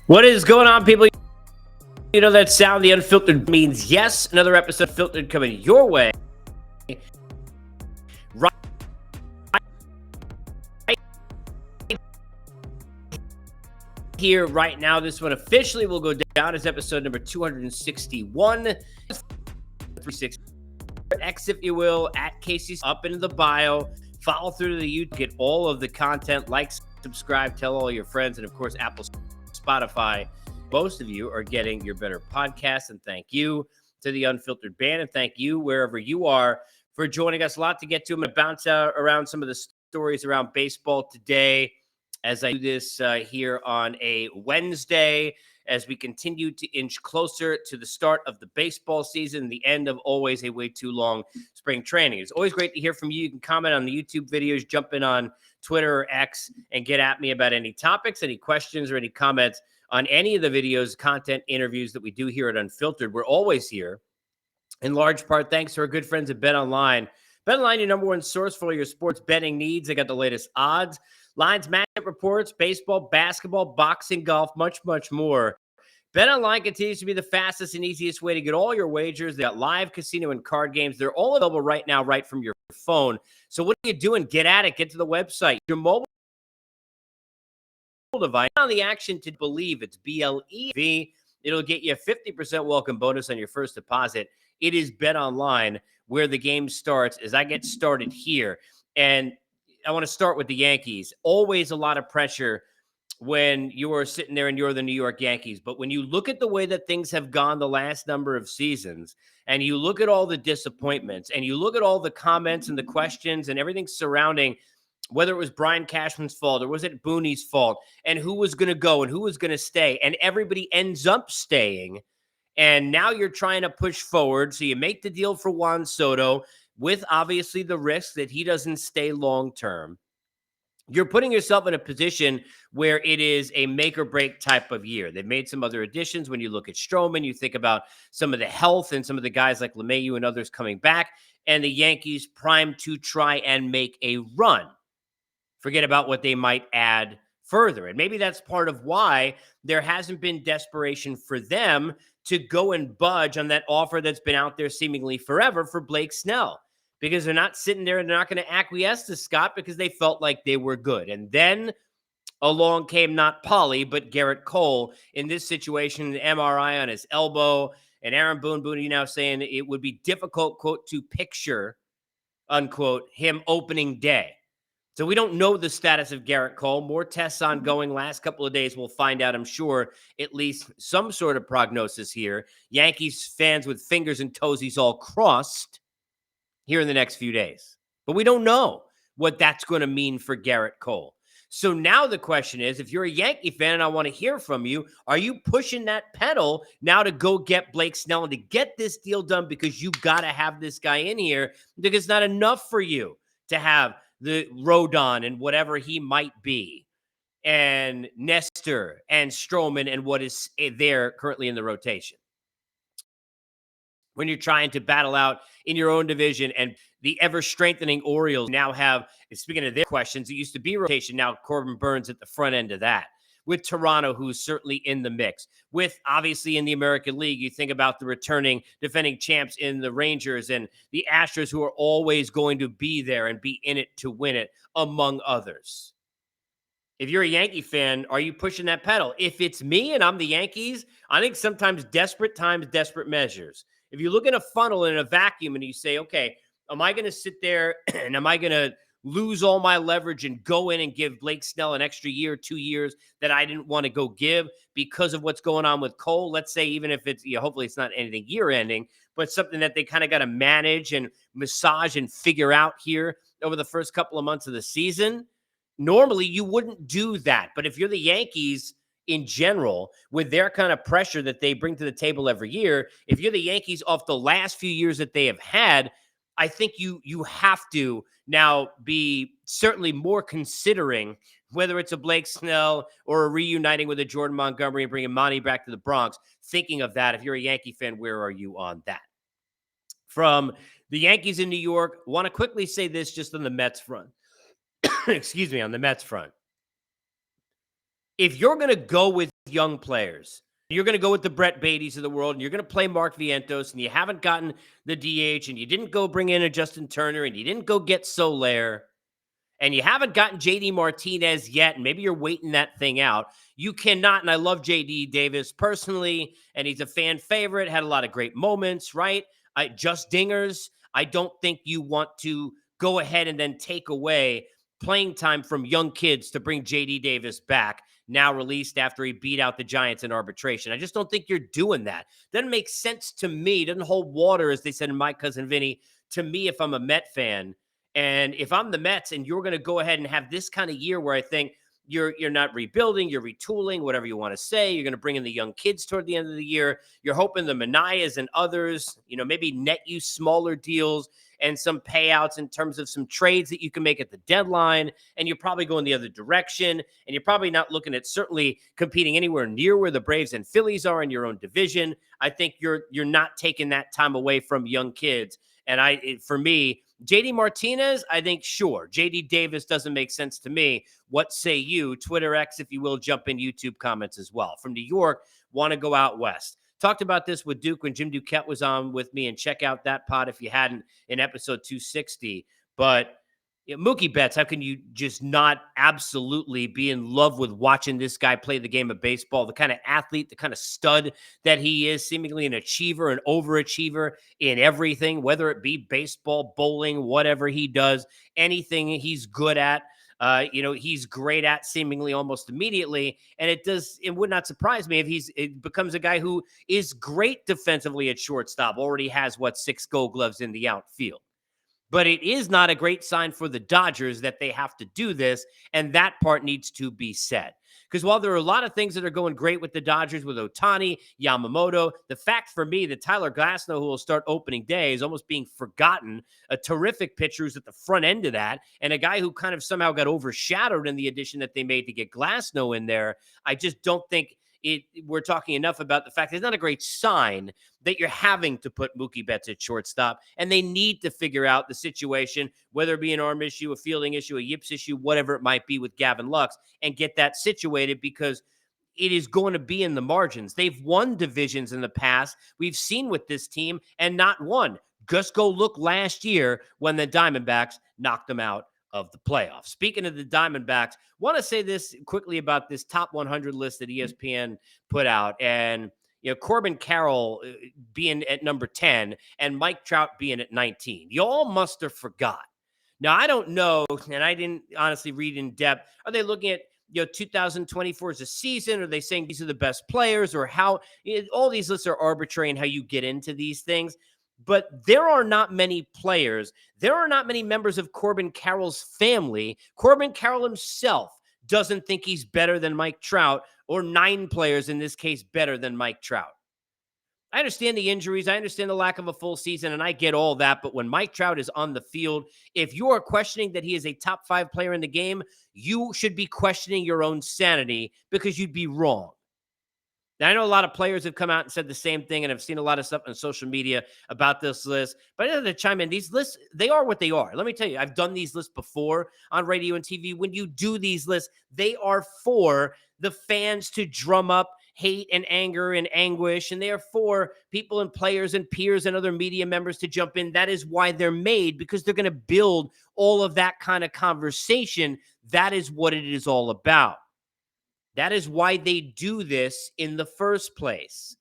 What is going on, people? You know that sound, the Unfiltered means yes. Another episode of Filtered coming your way. Right here, right now. This one officially will go down as episode number 261. 360. X, if you will, at Casey's up into the bio. Follow through to the YouTube, get all of the content, like, subscribe, tell all your friends, and of course, Apple, Spotify. Most of you are getting your better podcast, and thank you to the Unfiltered band, and thank you wherever you are for joining us. A lot to get to. I'm going to bounce out around some of the stories around baseball today as I do this here on a Wednesday, as we continue to inch closer to the start of the baseball season, the end of always a way too long spring training. It's always great to hear from you. You can comment on the YouTube videos, jump in on Twitter or X, and get at me about any topics, any questions, or any comments on any of the videos, content, interviews that we do here at Unfiltered. We're always here, in large part thanks to our good friends at BetOnline. BetOnline, your number one source for all your sports betting needs. They got the latest odds, lines, matchup reports, baseball, basketball, boxing, golf, much, much more. BetOnline continues to be the fastest and easiest way to get all your wagers. They got live casino and card games. They're all available right now, right from your phone. So what are you doing? Get at it. Get to the website. Your mobile device on the action to believe. It's BLEV. It'll get you a 50% welcome bonus on your first deposit. It is BetOnline where the game starts. As I get started here, and I want to start with the Yankees. Always a lot of pressure when you are sitting there and you're the New York Yankees. But when you look at the way that things have gone the last number of seasons, and you look at all the disappointments, and you look at all the comments and the questions and everything surrounding whether it was Brian Cashman's fault or was it Booney's fault, and who was going to go and who was going to stay, and everybody ends up staying. And now you're trying to push forward. So you make the deal for Juan Soto with obviously the risk that he doesn't stay long term. You're putting yourself in a position where it is a make or break type of year. They've made some other additions. When you look at Stroman, you think about some of the health and some of the guys like LeMahieu and others coming back, and the Yankees primed to try and make a run. Forget about what they might add further. And maybe that's part of why there hasn't been desperation for them to go and budge on that offer that's been out there seemingly forever for Blake Snell, because they're not sitting there and they're not going to acquiesce to Scott because they felt like they were good. And then along came not Polly, but Garrett Cole in this situation, an MRI on his elbow, and Aaron Boone now saying it would be difficult, quote, to picture, unquote, him opening day. So we don't know the status of Garrett Cole. More tests ongoing. Last couple of days, we'll find out, I'm sure, at least some sort of prognosis here. Yankees fans with fingers and toesies all crossed here in the next few days. But we don't know what that's going to mean for Garrett Cole. So now the question is, if you're a Yankee fan and I want to hear from you, are you pushing that pedal now to go get Blake Snell and to get this deal done because you got to have this guy in here because it's not enough for you to have the Rodon and whatever he might be, and Nestor and Stroman and what is there currently in the rotation? When you're trying to battle out in your own division, and the ever-strengthening Orioles now have, speaking of their questions, it used to be rotation, now Corbin Burns at the front end of that. With Toronto, who's certainly in the mix. With, obviously, in the American League, you think about the returning defending champs in the Rangers and the Astros, who are always going to be there and be in it to win it, among others. If you're a Yankee fan, are you pushing that pedal? If it's me and I'm the Yankees, I think sometimes desperate times, desperate measures. If you look at a funnel in a vacuum and you say, okay, am I going to sit there and am I going to lose all my leverage and go in and give Blake Snell an extra year, 2 years that I didn't want to go give because of what's going on with Cole? Let's say, even if it's, hopefully it's not anything year ending, but something that they kind of got to manage and massage and figure out here over the first couple of months of the season. Normally you wouldn't do that. But if you're the Yankees in general, with their kind of pressure that they bring to the table every year, if you're the Yankees off the last few years that they have had, I think you have to now be certainly more considering whether it's a Blake Snell or a reuniting with a Jordan Montgomery and bringing Monty back to the Bronx. Thinking of that, if you're a Yankee fan, where are you on that? From the Yankees in New York, want to quickly say this just on the Mets front. Excuse me, on the Mets front. If you're going to go with young players. You're going to go with the Brett Beattys of the world, and you're going to play Mark Vientos, and you haven't gotten the DH, and you didn't go bring in a Justin Turner, and you didn't go get Soler, and you haven't gotten JD Martinez yet, and maybe you're waiting that thing out. You cannot, and I love JD Davis personally, and he's a fan favorite, had a lot of great moments, right? Just dingers. I don't think you want to go ahead and then take away playing time from young kids to bring JD Davis back, now released after he beat out the Giants in arbitration. I just don't think you're doing that. Doesn't make sense to me. Doesn't hold water, as they said in My Cousin Vinny, to me if I'm a Met fan. And if I'm the Mets and you're going to go ahead and have this kind of year where I think you're not rebuilding, you're retooling, whatever you want to say, you're going to bring in the young kids toward the end of the year, you're hoping the Manayas and others, maybe net you smaller deals and some payouts in terms of some trades that you can make at the deadline, and you're probably going the other direction, and you're probably not looking at certainly competing anywhere near where the Braves and Phillies are in your own division. I think you're not taking that time away from young kids. And for me, JD Martinez, I think, sure. JD Davis doesn't make sense to me. What say you? Twitter X, if you will, jump in YouTube comments as well. From New York, want to go out west. Talked about this with Duke when Jim Duquette was on with me, and check out that pod if you hadn't in episode 260. But Mookie Betts, how can you just not absolutely be in love with watching this guy play the game of baseball? The kind of athlete, the kind of stud that he is, seemingly an achiever, an overachiever in everything, whether it be baseball, bowling, whatever he does, anything he's good at. He's great at seemingly almost immediately. And it would not surprise me if it becomes a guy who is great defensively at shortstop, already has 6 Gold Gloves in the outfield. But it is not a great sign for the Dodgers that they have to do this, and that part needs to be said. Because while there are a lot of things that are going great with the Dodgers, with Ohtani, Yamamoto, the fact for me that Tyler Glasnow, who will start opening day, is almost being forgotten, a terrific pitcher who's at the front end of that, and a guy who kind of somehow got overshadowed in the addition that they made to get Glasnow in there, I just don't think we're talking enough about the fact that it's not a great sign that you're having to put Mookie Betts at shortstop, and they need to figure out the situation, whether it be an arm issue, a fielding issue, a yips issue, whatever it might be with Gavin Lux, and get that situated, because it is going to be in the margins. They've won divisions in the past. We've seen with this team and not won. Just go look last year when the Diamondbacks knocked them out of the playoffs. Speaking of the Diamondbacks, want to say this quickly about this top 100 list that ESPN put out. And, Corbin Carroll being at number 10 and Mike Trout being at 19. Y'all must have forgot. Now, I don't know, and I didn't honestly read in depth. Are they looking at 2024 as a season? Are they saying these are the best players, or how? All these lists are arbitrary in how you get into these things. But there are not many players. There are not many members of Corbin Carroll's family. Corbin Carroll himself doesn't think he's better than Mike Trout, or 9 players in this case better than Mike Trout. I understand the injuries. I understand the lack of a full season, and I get all that. But when Mike Trout is on the field, if you are questioning that he is a top 5 player in the game, you should be questioning your own sanity, because you'd be wrong. Now, I know a lot of players have come out and said the same thing, and I've seen a lot of stuff on social media about this list. But I have to chime in. These lists, they are what they are. Let me tell you, I've done these lists before on radio and TV. When you do these lists, they are for the fans to drum up hate and anger and anguish, and they are for people and players and peers and other media members to jump in. That is why they're made, because they're going to build all of that kind of conversation. That is what it is all about. That is why they do this in the first place.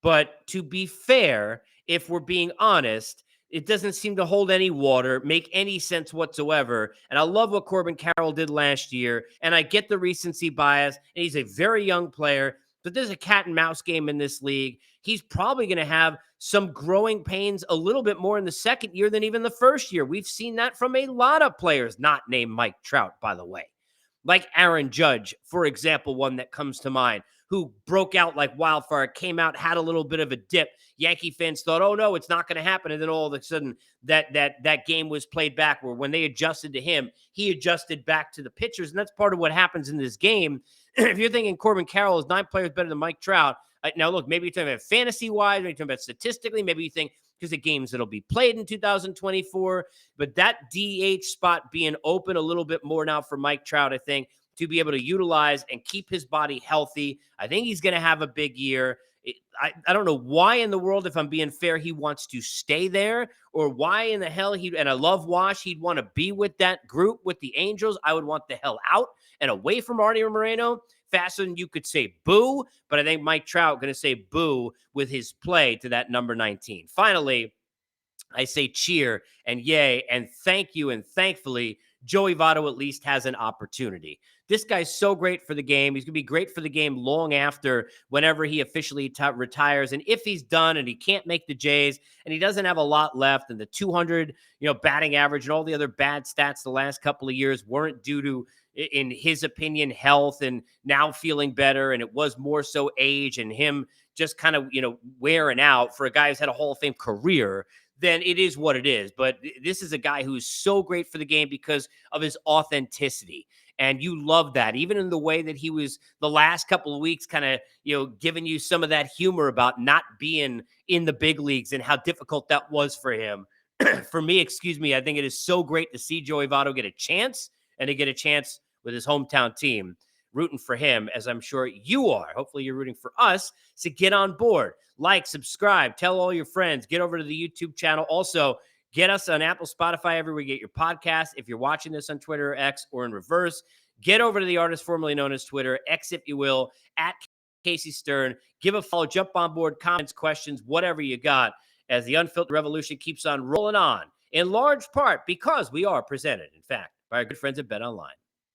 But to be fair, if we're being honest, it doesn't seem to hold any water, make any sense whatsoever. And I love what Corbin Carroll did last year. And I get the recency bias. And he's a very young player. But there's a cat and mouse game in this league. He's probably going to have some growing pains a little bit more in the second year than even the first year. We've seen that from a lot of players, not named Mike Trout, by the way. Like Aaron Judge, for example, one that comes to mind, who broke out like wildfire, came out, had a little bit of a dip. Yankee fans thought, oh, no, it's not going to happen. And then all of a sudden that game was played back, where when they adjusted to him, he adjusted back to the pitchers. And that's part of what happens in this game. If you're thinking Corbin Carroll is 9 players better than Mike Trout, now look, maybe you're talking about fantasy-wise, maybe you're talking about statistically, maybe you think because of games that'll be played in 2024. But that DH spot being open a little bit more now for Mike Trout, I think, to be able to utilize and keep his body healthy. I think he's going to have a big year. I don't know why in the world, if I'm being fair, he wants to stay there, or why in the hell and I love Wash, he'd want to be with that group with the Angels. I would want the hell out and away from Artie Moreno faster than you could say boo. But I think Mike Trout going to say boo with his play to that number 19. Finally, I say cheer and yay and thank you and thankfully Joey Votto at least has an opportunity. This guy's so great for the game. He's going to be great for the game long after whenever he officially retires. And if he's done and he can't make the Jays and he doesn't have a lot left and the 200, batting average and all the other bad stats the last couple of years weren't due to, in his opinion, health and now feeling better. And it was more so age and him just kind of, wearing out for a guy who's had a Hall of Fame career, then it is what it is. But this is a guy who's so great for the game because of his authenticity. And you love that, even in the way that he was the last couple of weeks kind of, giving you some of that humor about not being in the big leagues and how difficult that was for him. For me, I think it is so great to see Joey Votto get a chance and to get a chance with his hometown team. Rooting for him, as I'm sure you are. Hopefully you're rooting for us to get on board. Like, subscribe, tell all your friends, get over to the YouTube channel. Also, get us on Apple, Spotify, everywhere you get your podcast. If you're watching this on Twitter, X, or in reverse, get over to the artist formerly known as Twitter, X if you will, at Casey Stern. Give a follow, jump on board, comments, questions, whatever you got, as the Unfiltered Revolution keeps on rolling on, in large part because we are presented, in fact, by our good friends at BetOnline.